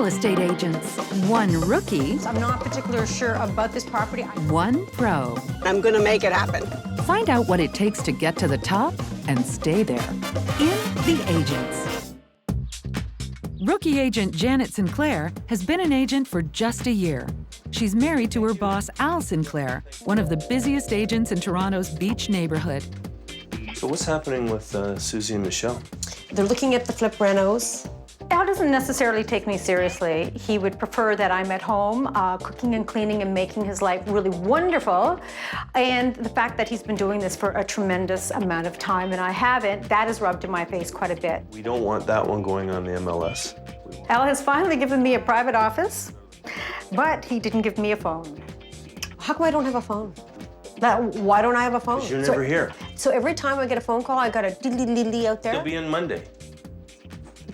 real estate agents. One rookie, I'm not particularly sure about this property. one pro. I'm gonna make it happen. Find out what it takes to get to the top and stay there. In The Agents. Rookie agent Janet Sinclair has been an agent for just a year. She's married to her boss, Al Sinclair, one of the busiest agents in Toronto's Beach neighborhood. So what's happening with Susie and Michelle? They're looking at the flip renos. Al doesn't necessarily take me seriously. He would prefer that I'm at home, cooking and cleaning and making his life really wonderful. And the fact that he's been doing this for a tremendous amount of time and I haven't, that has rubbed in my face quite a bit. We don't want that one going on the MLS. Al has finally given me a private office, but he didn't give me a phone. How come I don't have a phone? Why don't I have a phone? 'Cause you're never here. So every time I get a phone call, I got a diddly out there? They'll be in Monday.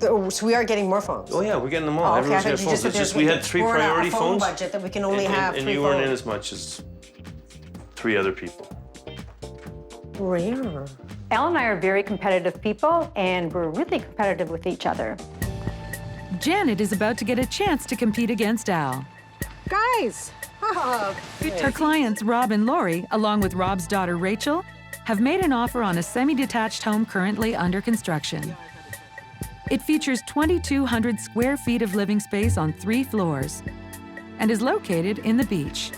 So we are getting more phones. Oh yeah, we're getting them all. Oh, okay, Everyone's I got thought you phones. just It's said just we had three we're on a priority phone phones. budget that we can only have and three you weren't in phones. as much as 3 other people. Rare. Al and I are very competitive people and we're really competitive with each other. Janet is about to get a chance to compete against Al. Guys! Her clients, Rob and Lori, along with Rob's daughter, Rachel, have made an offer on a semi-detached home currently under construction. It features 2,200 square feet of living space on 3 floors and is located in the beach.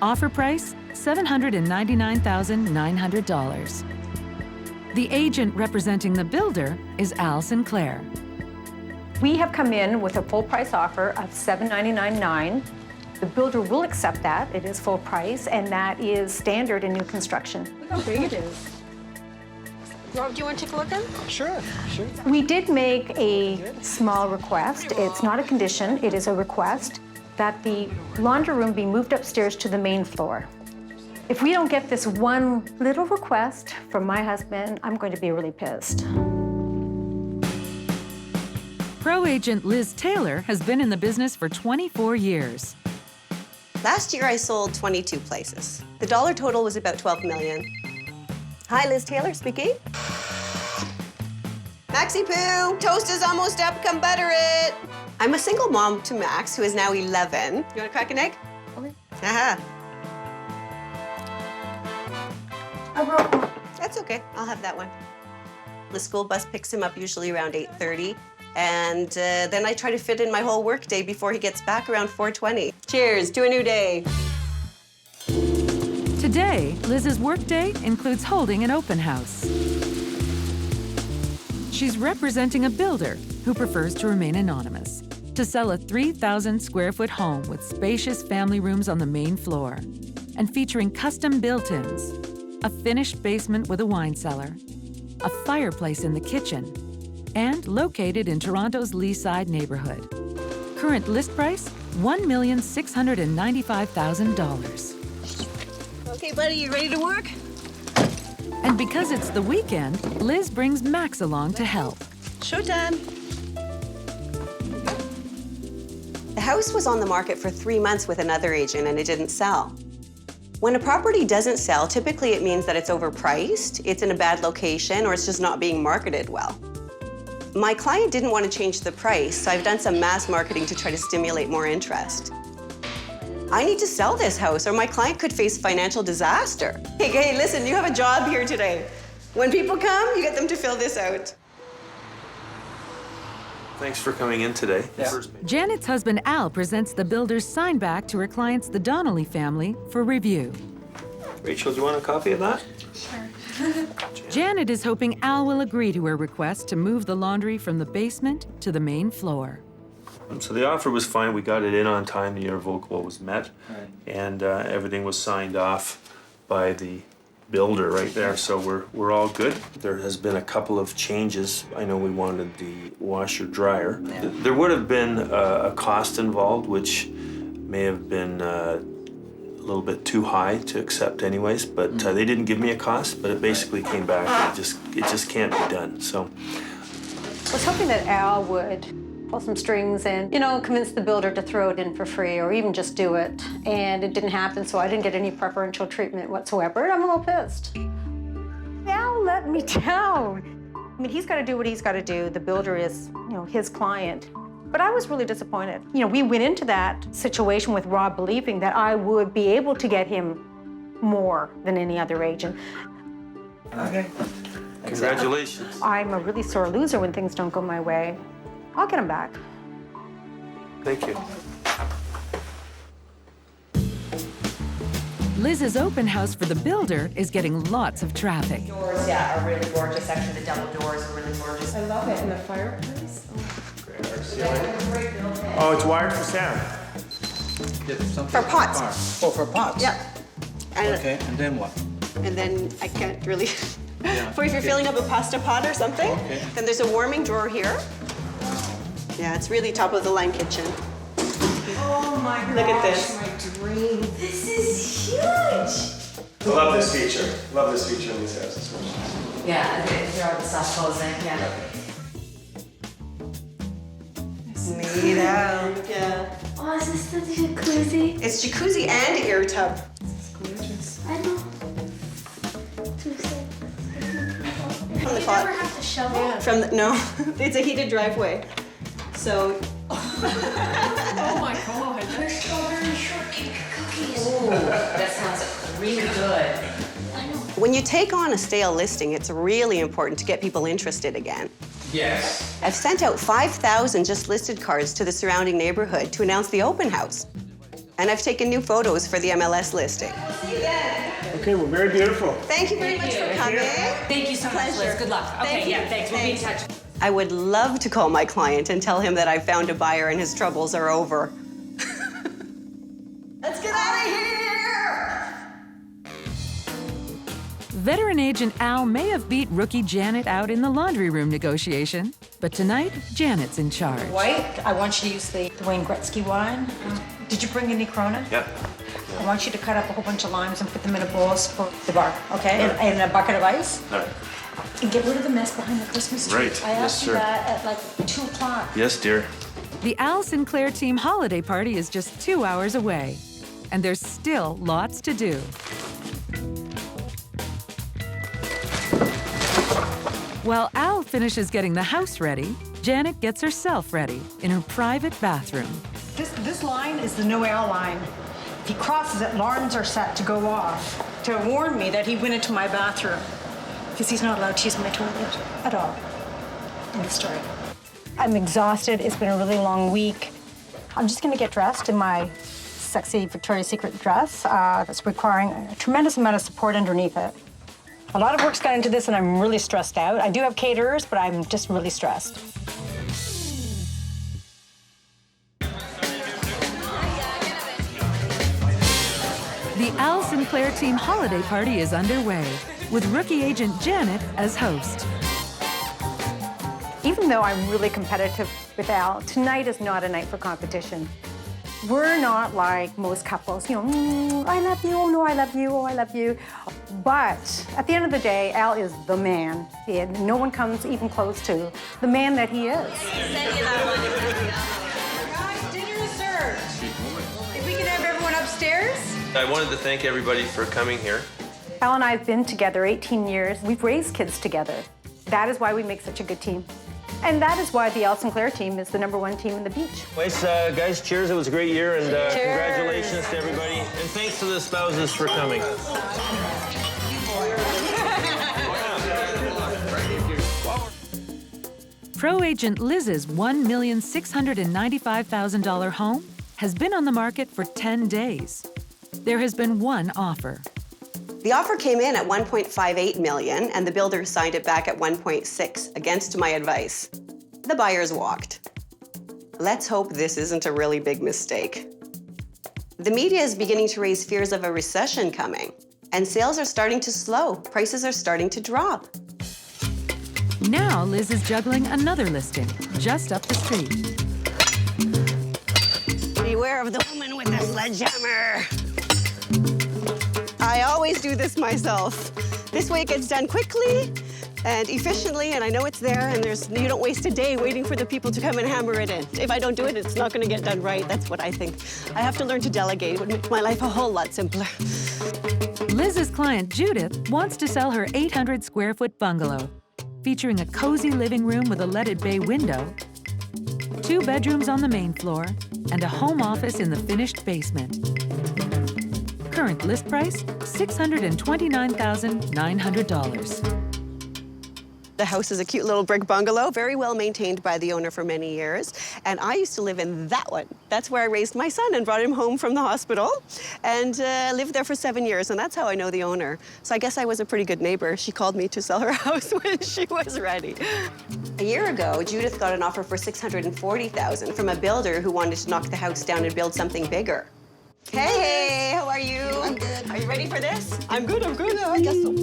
Offer price, $799,900. The agent representing the builder is Al Sinclair. We have come in with a full price offer of $799,900. The builder will accept that. It is full price, and that is standard in new construction. Look how big it is. Rob, do you want to take a look at? Sure. We did make a small request. It's not a condition, it is a request that the laundry room be moved upstairs to the main floor. If we don't get this one little request from my husband, I'm going to be really pissed. Pro agent Liz Taylor has been in the business for 24 years. Last year, I sold 22 places. The dollar total was about 12 million. Hi, Liz Taylor speaking. Maxie Poo, toast is almost up, come butter it. I'm a single mom to Max, who is now 11. You wanna crack an egg? Okay. Aha. That's okay, I'll have that one. The school bus picks him up usually around 8:30. And then I try to fit in my whole work day before he gets back around 4:20. Cheers to a new day. Today, Liz's workday includes holding an open house. She's representing a builder who prefers to remain anonymous to sell a 3,000 square foot home with spacious family rooms on the main floor and featuring custom built-ins, a finished basement with a wine cellar, a fireplace in the kitchen, and located in Toronto's Leaside neighborhood. Current list price, $1,695,000. Okay, buddy, you ready to work? And because it's the weekend, Liz brings Max along to help. Showtime. The house was on the market for 3 months with another agent and it didn't sell. When a property doesn't sell, typically it means that it's overpriced, it's in a bad location, or it's just not being marketed well. My client didn't want to change the price, so I've done some mass marketing to try to stimulate more interest. I need to sell this house or my client could face financial disaster. Hey, listen, you have a job here today. When people come, you get them to fill this out. Thanks for coming in today. Yeah. Janet's husband Al presents the builder's sign back to her clients, the Donnelly family, for review. Rachel, do you want a copy of that? Janet is hoping Al will agree to her request to move the laundry from the basement to the main floor. So the offer was fine. We got it in on time. The irrevocable was met. Right. And everything was signed off by the builder right there. So we're all good. There has been a couple of changes. I know we wanted the washer dryer. Yeah. There would have been a cost involved, which may have been a little bit too high to accept anyways, but they didn't give me a cost, but it basically came back. It just can't be done. So I was hoping that Al would pull some strings and, convince the builder to throw it in for free or even just do it. And it didn't happen, so I didn't get any preferential treatment whatsoever. I'm a little pissed. Al let me down. I mean, he's got to do what he's got to do. The builder is, his client. But I was really disappointed. You know, we went into that situation with Rob believing that I would be able to get him more than any other agent. Okay. Congratulations. I'm a really sore loser when things don't go my way. I'll get him back. Thank you. Liz's open house for the builder is getting lots of traffic. Doors, yeah, are really gorgeous. Actually, the double doors are really gorgeous. I love it. And the fireplace. Oh, it's wired for sound. For pots. Oh, for pots? Yeah. And, Okay, and then what? and then I can't really, Yeah. for if you're filling up a pasta pot or something, Okay. then there's a warming drawer here. Yeah, it's really top of the line kitchen. Oh my gosh. Look at this. My dream. This is huge. I love this feature. Love this feature in these houses. Yeah, here are the stuff closing. Yeah. Neat out. Yeah. Oh, is this the jacuzzi? It's jacuzzi and air tub. I know. From the You pot. never have to shovel? From the, no, it's a heated driveway. So Oh my God. There's strawberry shortcake cookies. Ooh, that sounds really good. I know. when you take on a stale listing, it's really important to get people interested again. Yes. I've sent out 5,000 just listed cards to the surrounding neighborhood to announce the open house. And I've taken new photos for the MLS listing. Okay, well, very beautiful. Thank you very much for coming. Thank you so much, Liz. Pleasure. Good luck. Okay, Thank yeah, you. thanks. We'll be in touch. I would love to call my client and tell him that I found a buyer and his troubles are over. Let's get out of here! Veteran agent Al may have beat rookie Janet out in the laundry room negotiation, but tonight, Janet's in charge. White, I want you to use the Wayne Gretzky wine. Did you bring any Corona? Yep. I want you to cut up a whole bunch of limes and put them in a bowl for the bar, okay? And a bucket of ice. All right. And get rid of the mess behind the Christmas tree. Right. I Yes, asked you sir. that at like 2 o'clock. Yes, dear. The Al Sinclair team holiday party is just 2 hours away, and there's still lots to do. While Al finishes getting the house ready, Janet gets herself ready in her private bathroom. This line is the no L line. If he crosses it, alarms are set to go off to warn me that he went into my bathroom because he's not allowed to use my toilet at all. End of story. I'm exhausted. It's been a really long week. I'm just going to get dressed in my sexy Victoria's Secret dress that's requiring a tremendous amount of support underneath it. A lot of work's gone into this, and I'm really stressed out. I do have caterers, but I'm just really stressed. The Al Sinclair team holiday party is underway, with rookie agent Janet as host. Even though I'm really competitive with Al, tonight is not a night for competition. We're not like most couples, you know, I love you, oh no, I love you, oh, I love you. But at the end of the day, Al is the man. And no one comes even close to the man that he is. Guys, dinner is served. If we can have everyone upstairs? I wanted to thank everybody for coming here. Al and I have been together 18 years. We've raised kids together. That is why we make such a good team. And that is why the Al Sinclair team is the #1 team in the beach. Anyways, guys, cheers. It was a great year, and congratulations to everybody. And thanks to the spouses for coming. Pro agent Liz's $1,695,000 home has been on the market for 10 days. There has been one offer. The offer came in at $1.58 million, and the builder signed it back at $1.6 against my advice. The buyers walked. Let's hope this isn't a really big mistake. The media is beginning to raise fears of a recession coming, and sales are starting to slow. Prices are starting to drop. Now Liz is juggling another listing just up the street. Beware of the woman with the sledgehammer. I always do this myself. This way it gets done quickly and efficiently, and I know it's there, and you don't waste a day waiting for the people to come and hammer it in. If I don't do it, it's not gonna get done right. That's what I think. I have to learn to delegate. It would make my life a whole lot simpler. Liz's client Judith wants to sell her 800 square foot bungalow, featuring a cozy living room with a leaded bay window, 2 bedrooms on the main floor, and a home office in the finished basement. Current list price, $629,900. The house is a cute little brick bungalow, very well maintained by the owner for many years. And I used to live in that one. That's where I raised my son and brought him home from the hospital and lived there for 7 years. And that's how I know the owner. So I guess I was a pretty good neighbor. She called me to sell her house when she was ready. A year ago, Judith got an offer for $640,000 from a builder who wanted to knock the house down and build something bigger. Hey, how are you? I'm good. Are you ready for this? I'm good, I guess so.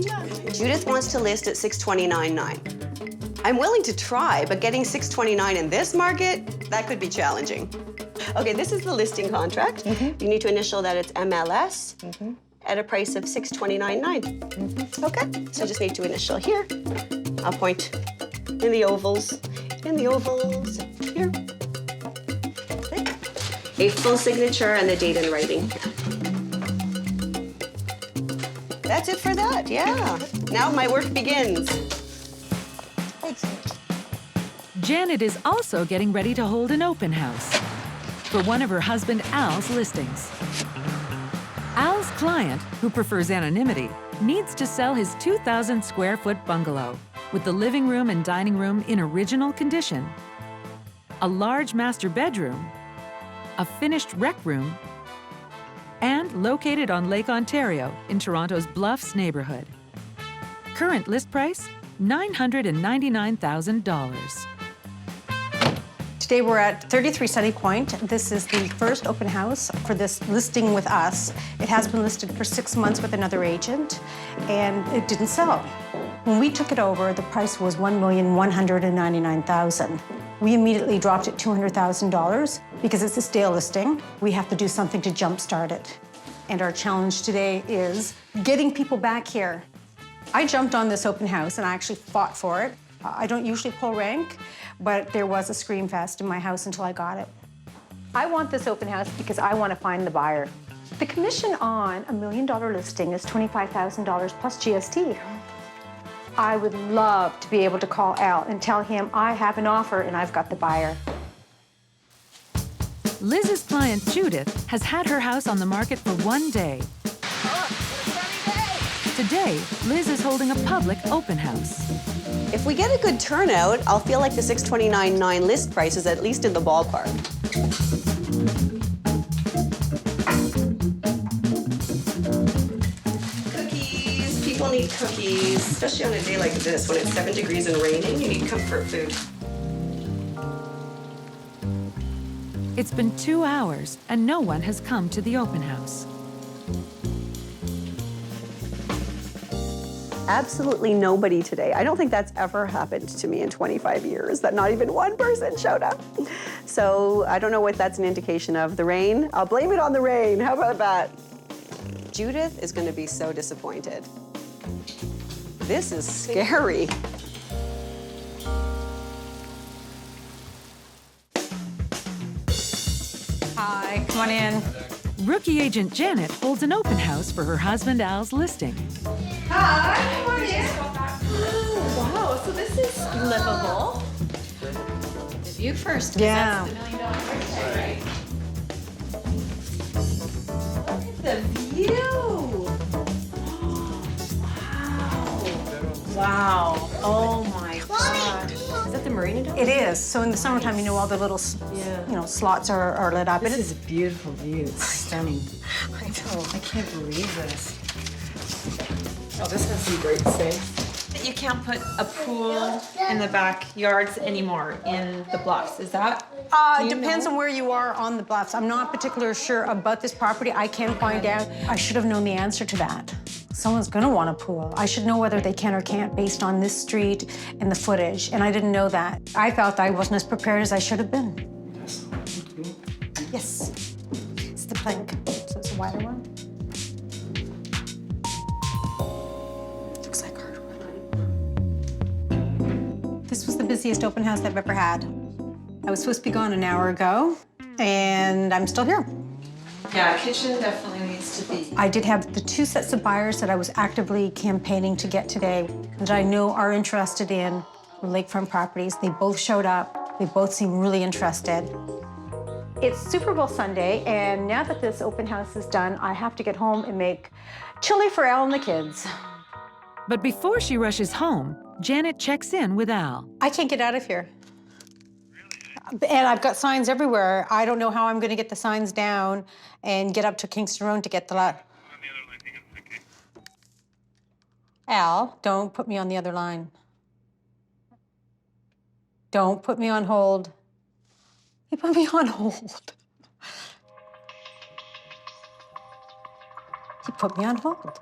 Judith wants to list at $629,900. I'm willing to try, but getting $629,000 in this market, that could be challenging. Okay, this is the listing contract. You need to initial that it's MLS at a price of $629,900. Okay, so just need to initial here. I'll point in the ovals, here. A full signature and the date in writing. That's it for that, yeah. Now my work begins. Janet is also getting ready to hold an open house for one of her husband Al's listings. Al's client, who prefers anonymity, needs to sell his 2,000 square foot bungalow with the living room and dining room in original condition, a large master bedroom, a finished rec room, and located on Lake Ontario in Toronto's Bluffs neighborhood. Current list price, $999,000. Today we're at 33 Sunny Point. This is the first open house for this listing with us. It has been listed for 6 months with another agent, and it didn't sell. When we took it over, the price was $1,199,000. We immediately dropped it $200,000 because it's a stale listing. We have to do something to jumpstart it. And our challenge today is getting people back here. I jumped on this open house and I actually fought for it. I don't usually pull rank, but there was a scream fest in my house until I got it. I want this open house because I want to find the buyer. The commission on $1 million listing is $25,000 plus GST. I would love to be able to call Al and tell him I have an offer and I've got the buyer. Liz's client Judith has had her house on the market for 1 day. Today, Liz is holding a public open house. If we get a good turnout, I'll feel like the $629,900 list price is at least in the ballpark. Cookies, people need cookies, especially on a day like this when it's 7 degrees and raining, you need comfort food. It's been 2 hours and no one has come to the open house. Absolutely nobody today. I don't think that's ever happened to me in 25 years, that not even one person showed up. So I don't know what that's an indication of. The rain? I'll blame it on the rain. How about that? Judith is going to be so disappointed. This is scary. Hi, come on in. Rookie agent Janet holds an open house for her husband Al's listing. Hi, come on in. Oh, wow, so this is livable. The view first. Yeah. That's the $1 million price, right? Look at the view. Wow. Oh my gosh. Is that the marina down there? It is. So in the summertime, you know, all the little slots are lit up. This is a beautiful view. It's stunning. I know. I can't believe this. Oh, this has to be great space. You can't put a pool in the backyards anymore in the Bluffs. Is that? Depends on where you are on the Bluffs. I'm not particularly sure about this property. I can find out. I should have known the answer to that. Someone's gonna want a pool. I should know whether they can or can't based on this street and the footage, and I didn't know that. I felt I wasn't as prepared as I should have been. Yes, it's the plank, so it's a wider one. Looks like hardwood. This was the busiest open house I've ever had. I was supposed to be gone an hour ago, and I'm still here. Yeah, kitchen definitely needs to be. I did have the 2 sets of buyers that I was actively campaigning to get today that I know are interested in lakefront properties. They both showed up. They both seem really interested. It's Super Bowl Sunday, and now that this open house is done, I have to get home and make chili for Al and the kids. But before she rushes home, Janet checks in with Al. I can't get out of here. And I've got signs everywhere. I don't know how I'm going to get the signs down and get up to Kingston Road to get the lot. Al, don't put me on the other line. Don't put me on hold. He put me on hold. He put me on hold.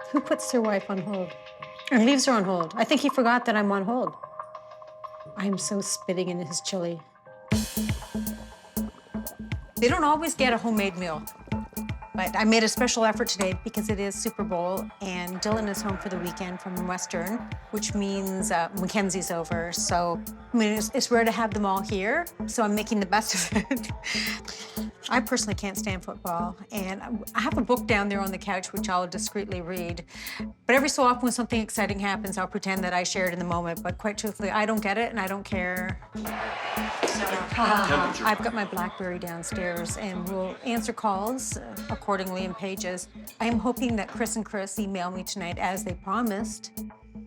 Who puts their wife on hold? Or leaves her on hold? I think he forgot that I'm on hold. I'm so spitting in his chili. They don't always get a homemade meal. But I made a special effort today because it is Super Bowl, and Dylan is home for the weekend from Western, which means Mackenzie's over. So, I mean, it's rare to have them all here, so I'm making the best of it. I personally can't stand football, and I have a book down there on the couch, which I'll discreetly read. But every so often when something exciting happens, I'll pretend that I shared in the moment, but quite truthfully, I don't get it, and I don't care. I've got my BlackBerry downstairs, and we'll answer calls accordingly in pages. I am hoping that Chris and Chris email me tonight, as they promised,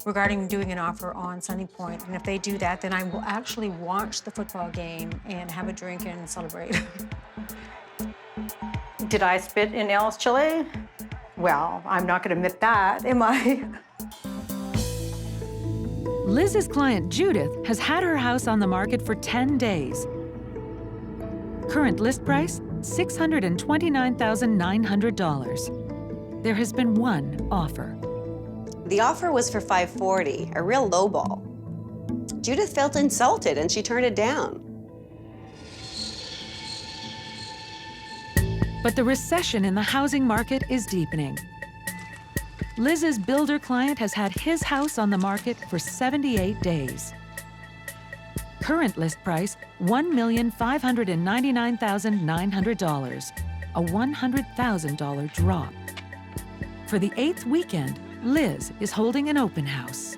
regarding doing an offer on Sunny Point. And if they do that, then I will actually watch the football game and have a drink and celebrate. Did I spit in Al's chili? Well, I'm not going to admit that, am I? Liz's client, Judith, has had her house on the market for 10 days. Current list price, $629,900. There has been one offer. The offer was for $540, a real lowball. Judith felt insulted and she turned it down. But the recession in the housing market is deepening. Liz's builder client has had his house on the market for 78 days. Current list price, $1,599,900, a $100,000 drop. For the 8th weekend, Liz is holding an open house.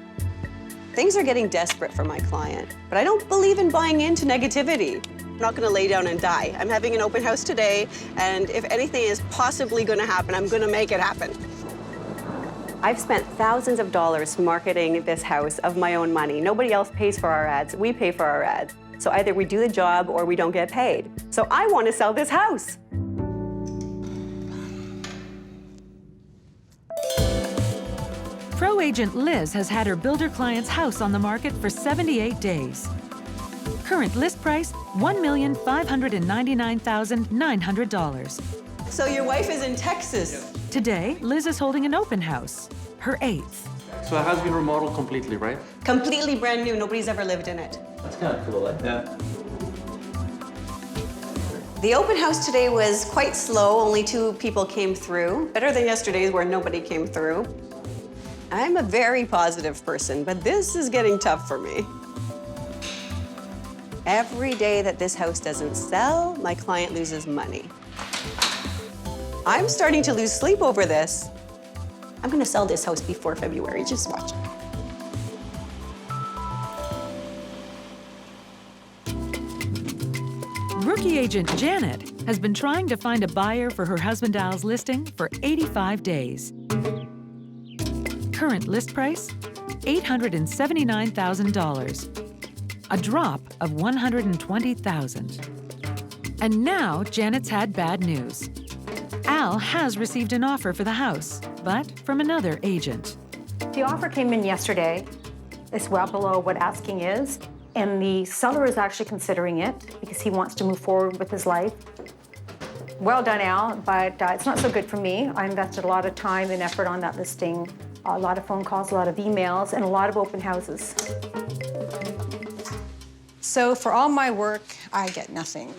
Things are getting desperate for my client, but I don't believe in buying into negativity. I'm not gonna lay down and die. I'm having an open house today, and if anything is possibly gonna happen, I'm gonna make it happen. I've spent thousands of dollars marketing this house of my own money. Nobody else pays for our ads. We pay for our ads. So either we do the job or we don't get paid. So I want to sell this house. Pro agent Liz has had her builder client's house on the market for 78 days. Current list price, $1,599,900. So your wife is in Texas? Today, Liz is holding an open house, her 8th. So the house has been remodeled completely, right? Completely brand new. Nobody's ever lived in it. That's kind of cool, like that. The open house today was quite slow. Only 2 people came through. Better than yesterday's where nobody came through. I'm a very positive person, but this is getting tough for me. Every day that this house doesn't sell, my client loses money. I'm starting to lose sleep over this. I'm gonna sell this house before February, just watch. Rookie agent Janet has been trying to find a buyer for her husband Al's listing for 85 days. Current list price, $879,000, a drop of $120,000. And now Janet's had bad news. Al has received an offer for the house, but from another agent. The offer came in yesterday. It's well below what asking is, and the seller is actually considering it because he wants to move forward with his life. Well done, Al, but it's not so good for me. I invested a lot of time and effort on that listing, a lot of phone calls, a lot of emails, and a lot of open houses. So for all my work, I get nothing.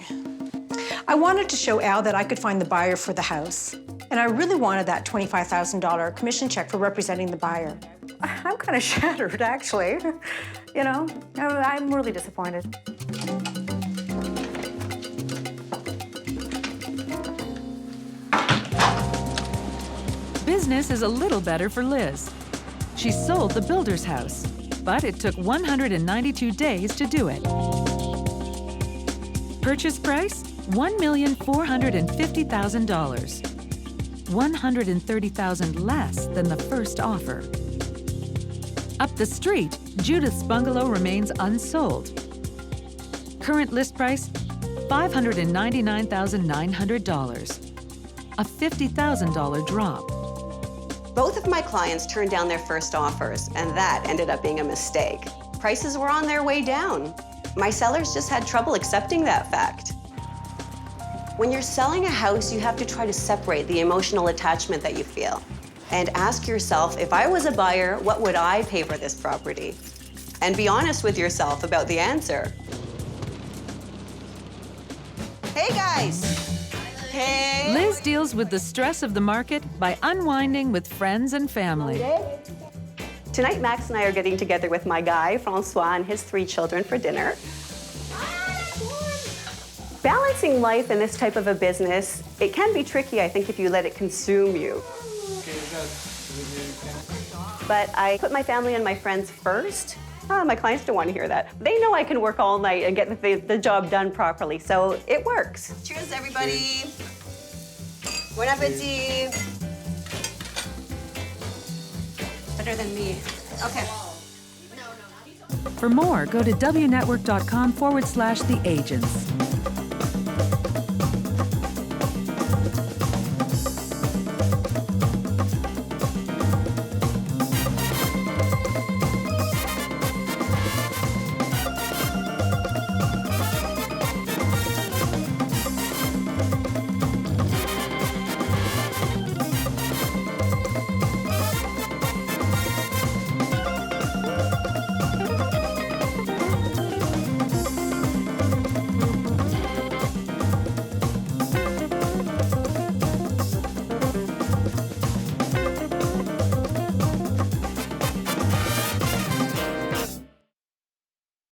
I wanted to show Al that I could find the buyer for the house. And I really wanted that $25,000 commission check for representing the buyer. I'm kind of shattered, actually. You know, I'm really disappointed. Business is a little better for Liz. She sold the builder's house. but it took 192 days to do it. Purchase price, $1,450,000. $130,000 less than the first offer. Up the street, Judith's bungalow remains unsold. Current list price, $599,900. A $50,000 drop. Both of my clients turned down their first offers, and that ended up being a mistake. Prices were on their way down. My sellers just had trouble accepting that fact. When you're selling a house, you have to try to separate the emotional attachment that you feel and ask yourself, if I was a buyer, what would I pay for this property? And be honest with yourself about the answer. Hey, guys. Hey. Liz deals with the stress of the market by unwinding with friends and family. Tonight, Max and I are getting together with my guy, Francois, and his 3 children for dinner. Balancing life in this type of a business, it can be tricky, I think, if you let it consume you. But I put my family and my friends first. My clients don't want to hear that. They know I can work all night and get the job done properly, so it works. Cheers, everybody. Bon appetit. Better than me. Okay. For more, go to wnetwork.com/theagents.